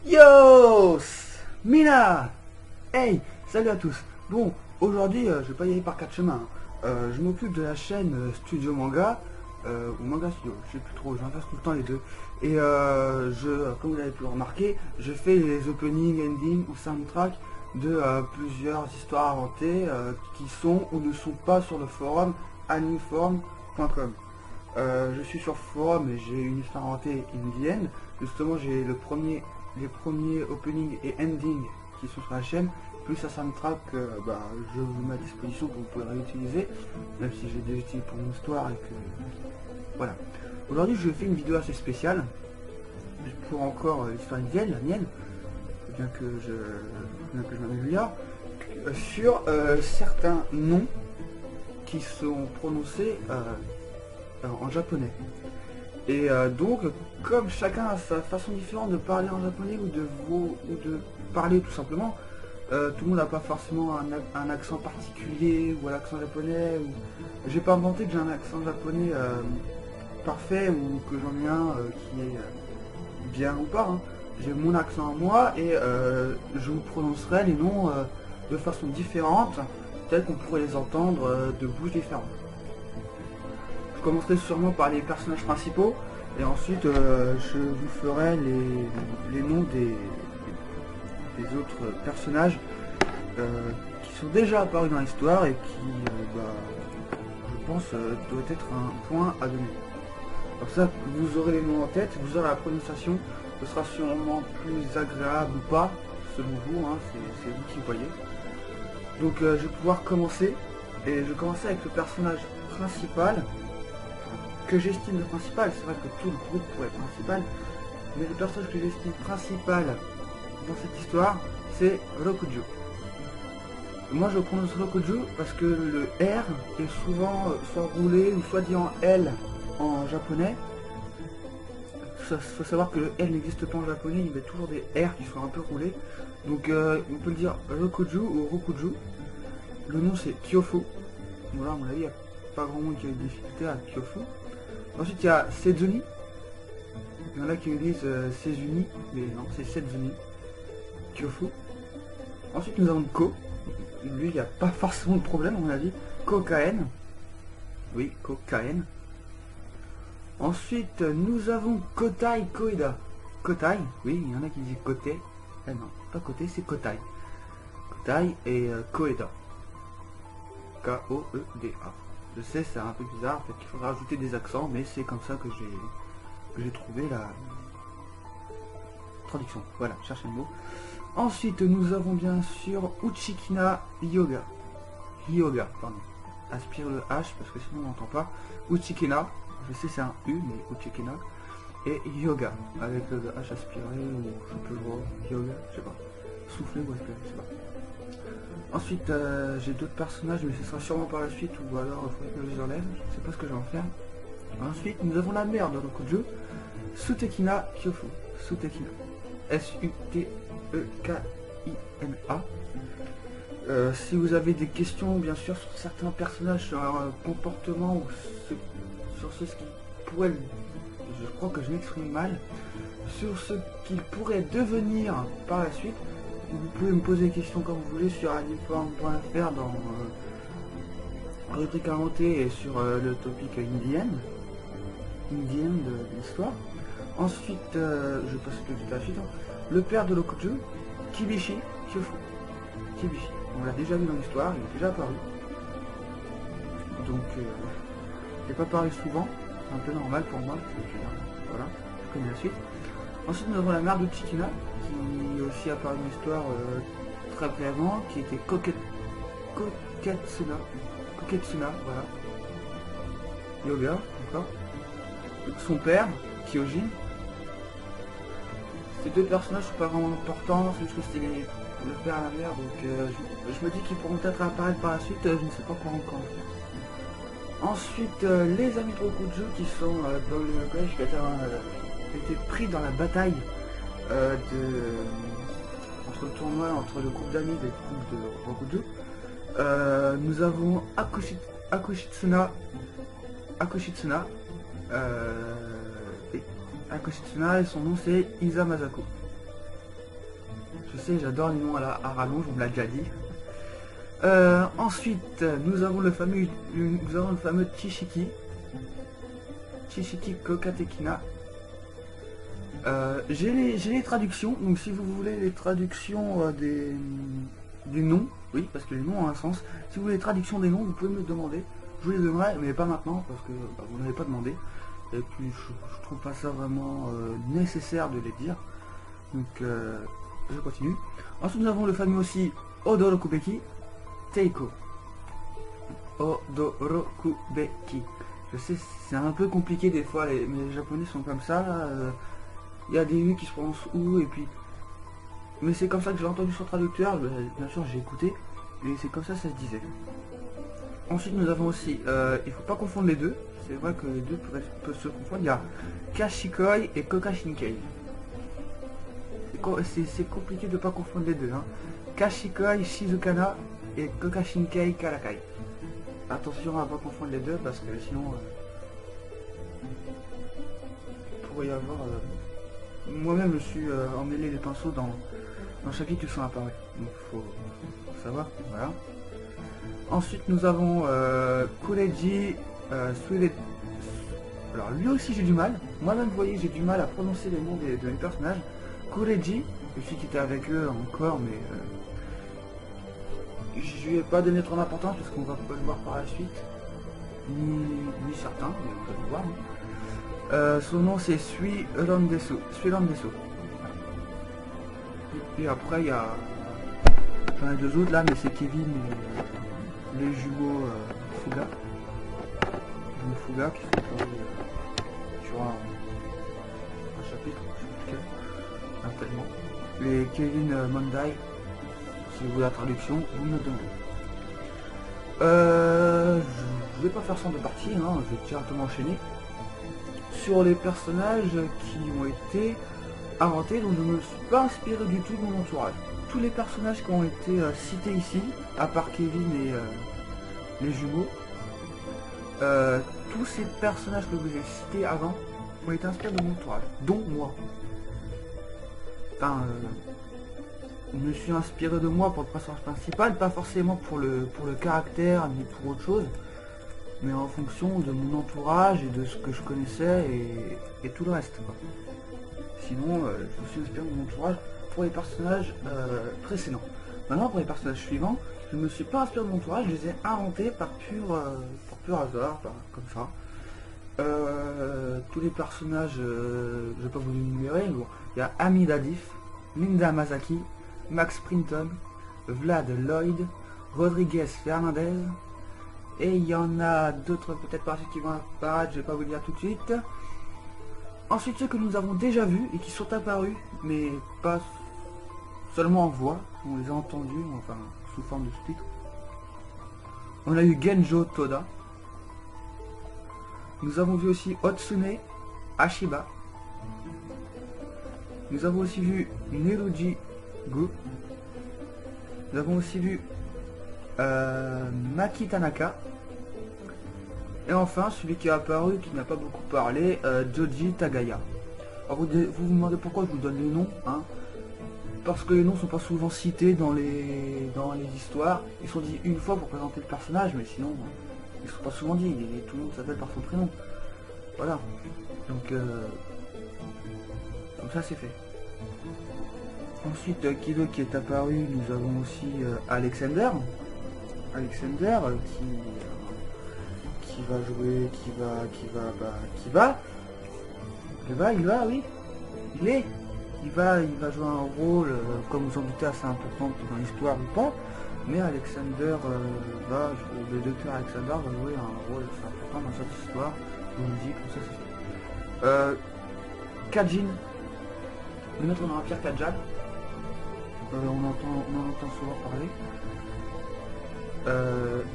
Yo Mina. Hey, salut à tous. Bon, aujourd'hui, je vais pas y aller par quatre chemins, hein. Je m'occupe de la chaîne Studio Manga, ou Manga Studio, je sais plus trop, j'en fasse tout le temps les deux. Et comme vous l'avez pu le remarquer, je fais les openings, endings ou soundtracks de plusieurs histoires inventées qui sont ou ne sont pas sur le forum animeforum.com. Je suis sur le forum et j'ai une histoire inventée in the end. Justement, j'ai les premiers openings et endings qui sont sur la chaîne, plus un soundtrack que je vous mets à disposition que vous pouvez réutiliser, même si j'ai déjà utilisé pour mon histoire et que voilà. Aujourd'hui, je fais une vidéo assez spéciale pour encore l'histoire indienne, la mienne, bien que je m'améliore, sur certains noms qui sont prononcés en japonais. Et donc, comme chacun a sa façon différente de parler en japonais ou de parler tout simplement, tout le monde n'a pas forcément un accent particulier ou un accent japonais. J'ai pas inventé que j'ai un accent japonais parfait ou que j'en ai un qui est bien ou pas, hein. J'ai mon accent à moi et je vous prononcerai les noms de façon différente, tels qu'on pourrait les entendre de bouches différentes. Je commencerai sûrement par les personnages principaux et ensuite je vous ferai les noms des autres personnages qui sont déjà apparus dans l'histoire et qui, je pense, doit être un point à donner. Comme ça, vous aurez les noms en tête, vous aurez la prononciation, ce sera sûrement plus agréable ou pas, selon vous, hein, c'est vous qui voyez. Donc je vais pouvoir commencer, et je vais commencer avec le personnage principal, que j'estime le principal. C'est vrai que tout le groupe pourrait être principal, mais le personnage que j'estime principal dans cette histoire, c'est Rokuju. Moi je prononce Rokuju parce que le R est souvent soit roulé ou soit dit en L en japonais. Il faut savoir que le L n'existe pas en japonais, il met toujours des R qui sont un peu roulés. Donc on peut le dire Rokuju ou Rokuju. Le nom c'est Kyofu. Voilà, à mon avis, il n'y a pas grand monde qui a des difficultés à Kyofu. Ensuite, il y a Sezuni. Il y en a qui me disent Sezuni, mais non, c'est Sezuni. Kyofu. Ensuite, nous avons Ko. Lui, il n'y a pas forcément de problème, à mon avis. Kokaen. Oui, Kokaen. Ensuite, nous avons Kotai Koeda. Kotai, oui, il y en a qui disent Kote. Eh non, pas Kote, c'est Kotai. Kotai et Koeda. K-O-E-D-A. Je sais, c'est un peu bizarre, peut-être qu'il faudra ajouter des accents, mais c'est comme ça que j'ai trouvé la traduction. Voilà, cherchez le mot. Ensuite, nous avons bien sûr Uchikina Hyoga. Hyoga, pardon. Aspire le H parce que sinon on n'entend pas. Uchikina, je sais c'est un U, mais Uchikina. Et Yoga, avec le H aspiré, ou je peux le voir, Yoga, je sais pas. Souffler ou aspirer, je sais pas. Ensuite, j'ai d'autres personnages, mais ce sera sûrement par la suite, ou alors il faudrait que je les enlève, je ne sais pas ce que je vais en faire. Ensuite, nous avons la mère de Rokuju, Sutekina Kyofu. Sutekina. S-U-T-E-K-I-N-A. Si vous avez des questions, bien sûr, sur certains personnages, sur leur comportement, ou sur ce qui pourrait, je crois que je m'exprime mal, sur ce qu'ils pourraient devenir par la suite, vous pouvez me poser des questions comme vous voulez sur animeforum.fr dans rubrique inventée et sur le topic indien de l'histoire. Ensuite, je passe tout à la suite. Le père de Rokuju, Kibishi Kyofu. Kibishi, on l'a déjà vu dans l'histoire, il est déjà apparu. Donc, il n'est pas apparu souvent, c'est un peu normal pour moi. Voilà, je connais la suite. Ensuite, nous avons la mère de Chikina, qui est aussi apparue dans l'histoire très brièvement, qui était Koketsuna, voilà. Yoga, d'accord. Son père, Kyojin. Ces deux personnages sont pas vraiment importants, c'est juste que c'était le père et la mère, donc je me dis qu'ils pourront peut-être apparaître par la suite, je ne sais pas quoi encore. Ensuite, les amis de Rokuju qui sont dans le collège qui a été pris dans la bataille entre le tournoi, entre le groupe d'amis et le groupe de Rokuju. Nous avons Akushitsuna. Akushitsuna et son nom c'est Isa Masako. Je sais, j'adore les noms à rallonge, on me l'a déjà dit. Ensuite, nous avons le fameux Chishiki. Chishiki Kokatekina. J'ai les traductions, donc si vous voulez les traductions des noms, oui, parce que les noms ont un sens. Si vous voulez les traductions des noms, vous pouvez me le demander. Je vous les donnerai, mais pas maintenant, parce que vous n'avez pas demandé. Et puis je trouve pas ça vraiment nécessaire de les dire. Donc je continue. Ensuite nous avons le fameux aussi Odorokubeki Teiko. Odorokubeki. Je sais, c'est un peu compliqué des fois, mais les japonais sont comme ça. Il y a des U qui se prononcent OU, et puis... Mais c'est comme ça que j'ai entendu sur traducteur, bien sûr j'ai écouté, et c'est comme ça ça se disait. Ensuite nous avons aussi, il faut pas confondre les deux, c'est vrai que les deux peuvent se confondre, il y a Kashikoi et Kokashinkei. C'est compliqué de pas confondre les deux, hein. Kashikoi Shizukana et Kokashinkei Karakai. Attention à pas confondre les deux parce que sinon il pourrait y avoir... Moi-même je suis emmêlé les pinceaux dans le chapitre où sont apparus. Donc faut savoir, voilà. Ensuite nous avons Kureji Suire. Alors lui aussi j'ai du mal. Moi-même vous voyez j'ai du mal à prononcer les noms de mes personnages. Kureji, celui qui était avec eux encore, mais je lui ai pas donné trop d'importance parce qu'on va pas le voir par la suite. Ni certains, mais on va le voir. Son nom c'est Suirandesu. Et après il y a plein de deux autres là, mais c'est Kevin et les jumeaux Fuga. Les Fuga qui sont apparus sur un chapitre, je sais plus quel, tellement. Les Kevin Mondai, si vous voulez la traduction, vous me le demandez. Je vais pas faire ça de partie, hein, je vais directement enchaîner sur les personnages qui ont été inventés, donc je ne me suis pas inspiré du tout de mon entourage. Tous les personnages qui ont été cités ici, à part Kevin et les jumeaux, tous ces personnages que je vous ai cités avant ont été inspirés de mon entourage, dont moi. Enfin, je me suis inspiré de moi pour le personnage principal, pas forcément pour le caractère ni pour autre chose, mais en fonction de mon entourage et de ce que je connaissais et tout le reste, quoi. Sinon, je me suis inspiré de mon entourage pour les personnages précédents. Maintenant, pour les personnages suivants, je ne me suis pas inspiré de mon entourage, je les ai inventés par pur hasard, comme ça. Tous les personnages, je ne vais pas vous les énumérer, bon, il y a Amida Diff, Linda Masaki, Max Printon, Vlad Lloyd, Rodriguez Fernandez, et il y en a d'autres peut-être par qui vont apparaître, je vais pas vous le dire tout de suite. Ensuite ceux que nous avons déjà vus et qui sont apparus, mais pas seulement en voix, on les a entendus, enfin sous forme de sous-titres. On a eu Genjo Toda. Nous avons vu aussi Otsune Ashiba. Nous avons aussi vu Neruji Gu. Nous avons aussi vu Maki Tanaka. Et enfin, celui qui est apparu, qui n'a pas beaucoup parlé, Joji Tagaya. Alors vous vous demandez pourquoi je vous donne les noms, hein. Parce que les noms sont pas souvent cités dans les histoires. Ils sont dit une fois pour présenter le personnage, mais sinon, ils sont pas souvent dit. Tout le monde s'appelle par son prénom. Voilà. Donc, comme ça c'est fait. Ensuite, qui d'autre qui est apparu? Nous avons aussi Alexander. Alexander qui va jouer, oui, il va jouer un rôle, comme vous en doutez, assez important dans l'histoire ou pas, mais Alexander va jouer, le docteur Alexander va jouer un rôle assez important dans cette histoire, on dit comme ça c'est fait. Kajin, le maître dans la pierre Kajal, on en entend souvent parler.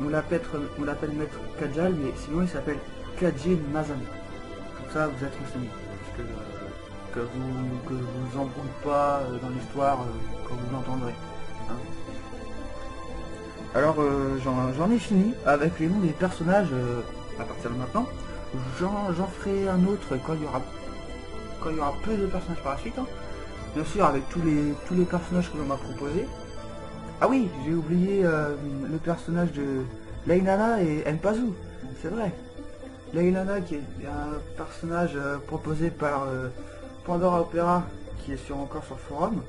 On l'appelle maître Kajal, mais sinon il s'appelle Kajin Mazami. Comme ça vous êtes renseigné, parce que vous embrouillez pas dans l'histoire quand vous l'entendrez. Hein. Alors j'en ai fini avec les noms des personnages à partir de maintenant. J'en ferai un autre quand il y aura plus de personnages par la suite. Hein. bien sûr avec tous les personnages que l'on m'a proposés. Ah oui, j'ai oublié le personnage de Leilana et Mpazu, c'est vrai. Leilana qui est un personnage proposé par Pandora Opera, qui est encore sur le forum,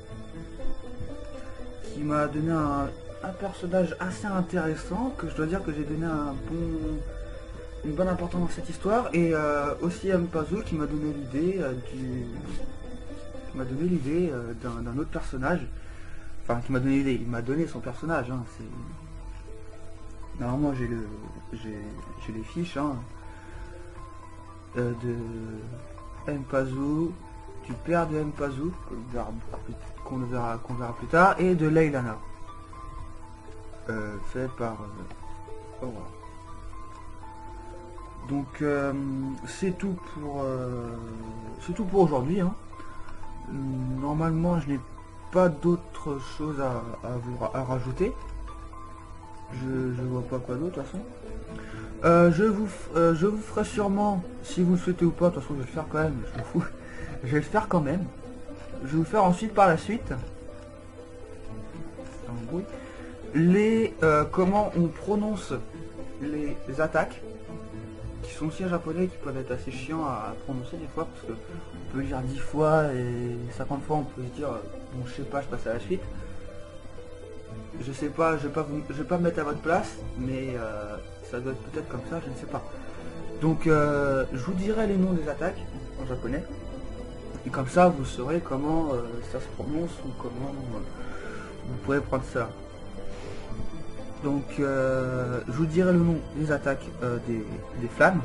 qui m'a donné un personnage assez intéressant, que je dois dire que j'ai donné une bonne importance dans cette histoire, et aussi Mpazu qui m'a donné l'idée d'un autre personnage. Enfin, qui m'a donné l'idée, il m'a donné son personnage. Hein, normalement, j'ai les fiches de Mpazu, du père de Mpazu, qu'on verra plus tard, et de Leilana, fait par Aurora. Donc, c'est tout pour aujourd'hui. Hein. Normalement, je n'ai pas d'autre chose à rajouter. Je vois pas quoi d'autre de toute façon. Je vous ferai sûrement, si vous le souhaitez ou pas, de toute façon je vais le faire quand même, je m'en fous. Je vais le faire quand même. Je vais vous faire ensuite par la suite comment on prononce les attaques, qui sont aussi en japonais, qui peuvent être assez chiants à prononcer des fois, parce que on peut lire 10 fois et 50 fois on peut se dire bon je sais pas, je passe à la suite. Je sais pas, je vais pas me mettre à votre place, mais ça doit être peut-être comme ça, je ne sais pas. Donc je vous dirai les noms des attaques en japonais, et comme ça vous saurez comment ça se prononce ou comment vous pourrez prendre ça. Donc je vous dirai le nom des attaques des flammes,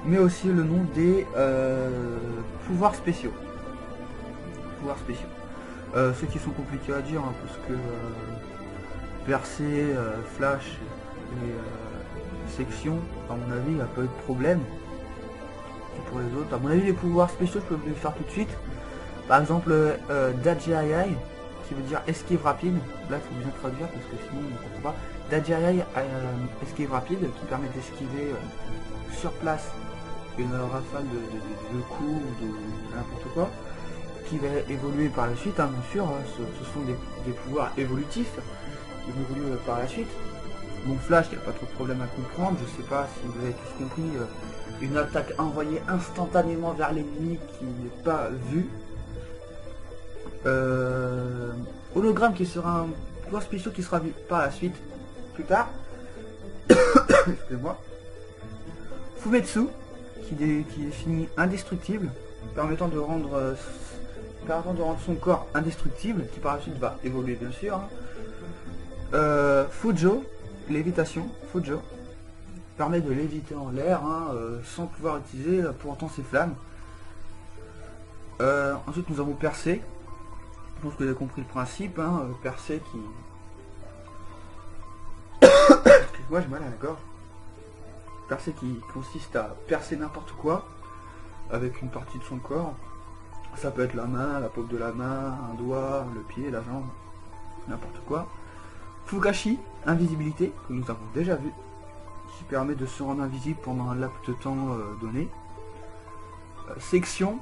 mais aussi le nom des pouvoirs spéciaux. Ceux qui sont compliqués à dire, hein, parce que percer, flash et section, à mon avis, il n'y a pas eu de problème. Et pour les autres, à mon avis, les pouvoirs spéciaux, je peux les faire tout de suite. Par exemple, Dajiayai, qui veut dire esquive rapide. Là, il faut bien traduire parce que sinon on ne comprend pas. Dajiayai, esquive rapide, qui permet d'esquiver sur place une rafale de coups ou de n'importe quoi, qui va évoluer par la suite, hein, bien sûr, hein, ce sont des pouvoirs évolutifs qui vont évoluer par la suite. Bon, Flash, il n'y a pas trop de problème à comprendre, je sais pas si vous avez tous compris, une attaque envoyée instantanément vers l'ennemi qui n'est pas vu. Hologramme qui sera un pouvoir spécial qui sera vu par la suite, plus tard. Excusez-moi. Fumetsu, qui définit indestructible, permettant de rendre son corps indestructible, qui par la suite va évoluer bien sûr. Hein. Fujo, lévitation, Fujo, permet de léviter en l'air, hein, sans pouvoir utiliser pour autant ses flammes. Ensuite nous avons Percé, je pense que vous avez compris le principe, hein, Percé qui... Excuse-moi, j'ai mal à la gorge. Percé qui consiste à percer n'importe quoi avec une partie de son corps. Ça peut être la main, la paume de la main, un doigt, le pied, la jambe, n'importe quoi. Fugashi, invisibilité, que nous avons déjà vu, qui permet de se rendre invisible pendant un laps de temps donné. Section,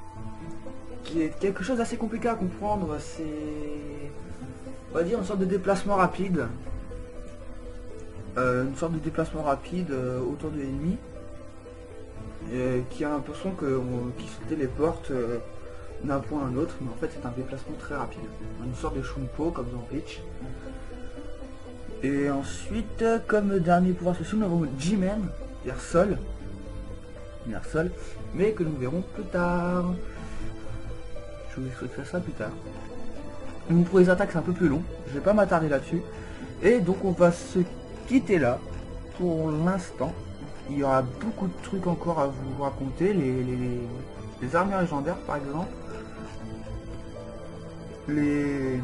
qui est quelque chose d'assez compliqué à comprendre, c'est, on va dire, une sorte de déplacement rapide. Autour de l'ennemi, qui a l'impression qu'il se téléporte d'un point à un autre, mais en fait c'est un déplacement très rapide, une sorte de Shumpo comme dans Bleach. Et ensuite, comme dernier pouvoir spécial, nous avons G-Man, c'est-à-dire Sol, mais que nous verrons plus tard. Je vous expliquerai ça plus tard. Donc pour les attaques c'est un peu plus long, je vais pas m'attarder là-dessus, et donc on va se quitter là pour l'instant. Il y aura beaucoup de trucs encore à vous raconter, les armures légendaires par exemple, les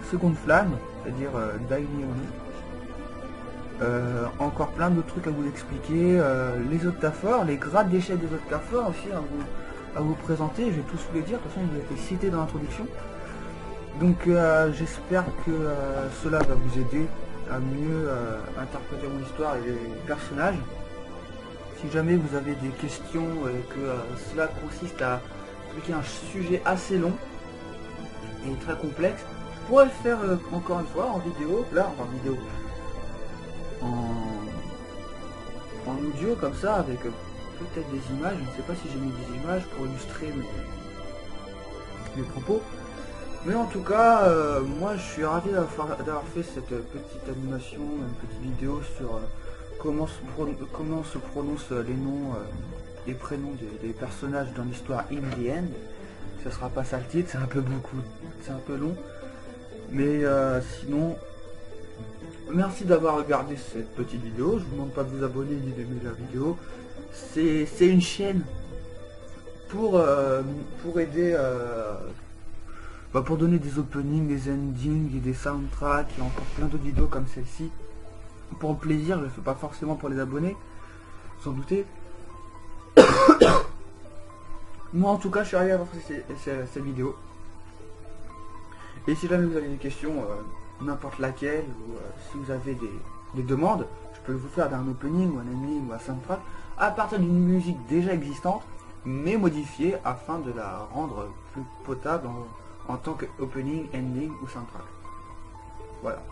secondes flammes, c'est-à-dire Dainioni, encore plein d'autres trucs à vous expliquer, les octaphores, les grades d'échelle des octaphores aussi à vous présenter. Je vais tous vous les dire, de toute façon ils ont été cités dans l'introduction. Donc j'espère que cela va vous aider à mieux interpréter mon histoire et les personnages. Si jamais vous avez des questions et que cela consiste à expliquer un sujet assez long, et très complexe. Je pourrais le faire encore une fois en vidéo, là, en vidéo, en audio comme ça, avec peut-être des images. Je ne sais pas si j'ai mis des images pour illustrer mes propos. Mais en tout cas, moi je suis ravi d'avoir fait cette petite animation, une petite vidéo sur comment se prononcent les noms, les prénoms des personnages dans l'histoire In the End. Ce sera pas ça le titre, c'est un peu c'est un peu long. Mais sinon, merci d'avoir regardé cette petite vidéo. Je vous demande pas de vous abonner ni d'aimer la vidéo. C'est une chaîne pour aider, pour donner des openings, des endings et des soundtracks et encore plein d'autres vidéos comme celle-ci. Pour le plaisir, je le fais pas forcément pour les abonnés, sans douter. Moi en tout cas, je suis arrivé à voir cette vidéo. Et si jamais vous avez des questions, n'importe laquelle, ou si vous avez des demandes, je peux vous faire d'un opening ou un ending ou un soundtrack à partir d'une musique déjà existante, mais modifiée afin de la rendre plus potable en tant que opening, ending ou soundtrack. Voilà.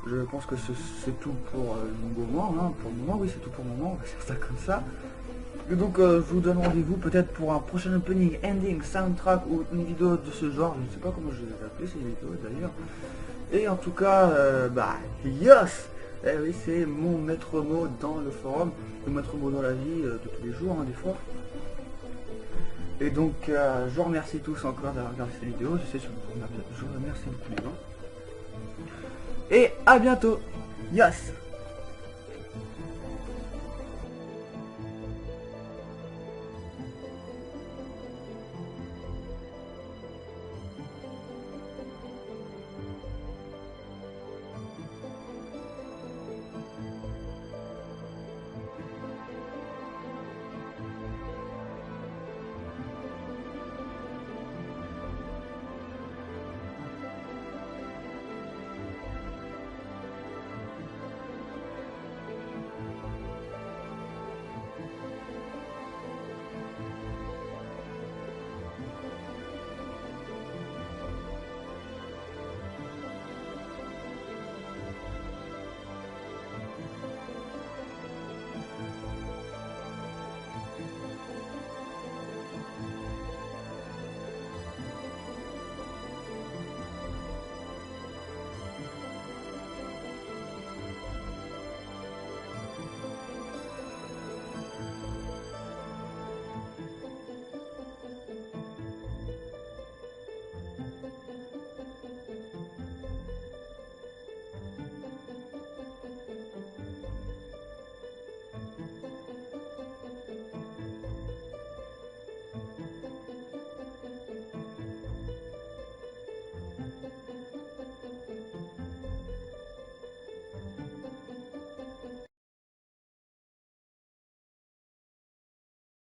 Je pense que c'est tout pour le moment. Hein. Pour le moment, oui, c'est tout pour le moment. On va faire ça comme ça. Et donc, je vous donne rendez-vous peut-être pour un prochain opening, ending, soundtrack ou une vidéo de ce genre. Je ne sais pas comment je vais appeler ces vidéos d'ailleurs. Et en tout cas, yes! Eh oui, c'est mon maître mot dans le forum, le maître mot dans la vie de tous les jours, hein, des fois. Et donc, je vous remercie tous encore d'avoir regardé cette vidéo. Je sais, je vous remercie beaucoup les gens. Et à bientôt. Yes.